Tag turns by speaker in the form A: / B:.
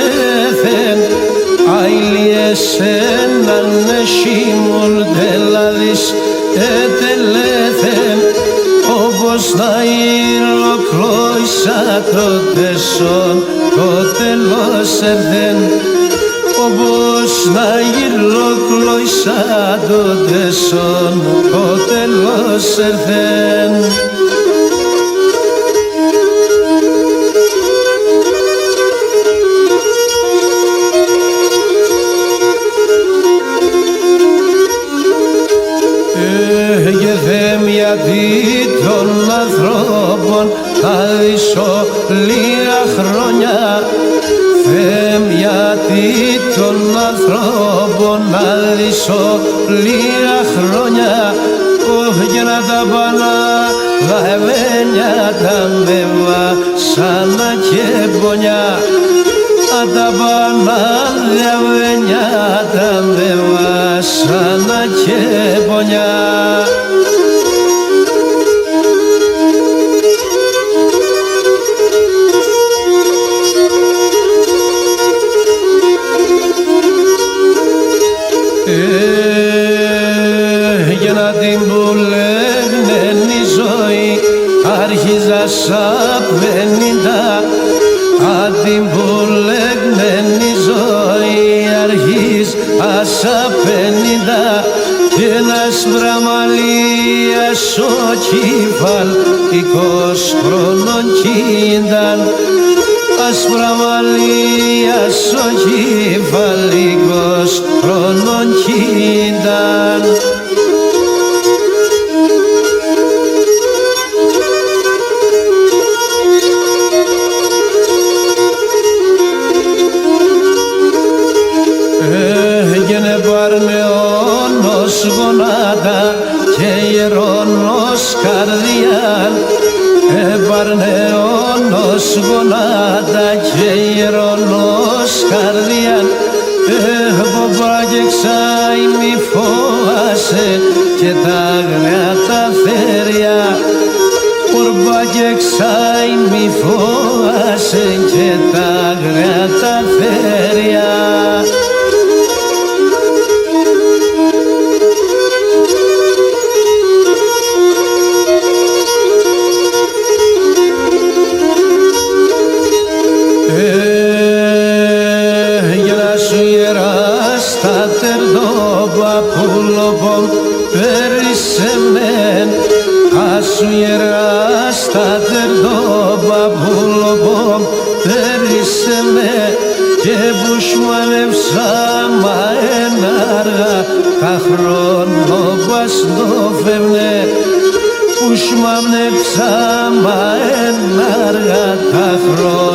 A: τελέθεν αηλιέσεν ανέσιμον τελάδης τελέθεν όπως να υλοκλώησα το τεσόν το τέλος έρθεν όπως να υλοκλώησα το τεσόν το τέλος έρθεν. Γιατί των ανθρώπων θα ζήσω λίγα χρόνια γιατί των ανθρώπων να ζήσω λίγα χρόνια για να τα παναλαβαίνια τα μεβά σαν και πονιά τα παναλαβαίνια τα μεβά σαν και πονιά. Για να την πουλεύνεν η ζωή άρχιζα σαν 50 αν την πουλεύνεν η ζωή άρχιζα σαν 50 και ένας βραμαλίας ο κεφαλικός χρόνων κι ήταν ασπραμαλίας ο κεφαλικός χρόνων κι ήταν. Έγαινε παρνεόνος γονάτα και ιερώνος καρδιάν παρνεόνος γονάτα και ιερώνος καρδιάν ποπράγεξαι μη φόβασε και τα αγριά τα θέρια ποπράγεξαι μη φόβασε και τα αγριά τα θέρια. Παπούλοπον περίσσεμέν ασου ιεράς τα τερδό παπούλοπον περίσσεμέν και που σμανεύσα μα ενάργα τα χρόνο παστόφευνε που σμανεύσα μα ενάργα τα χρόνο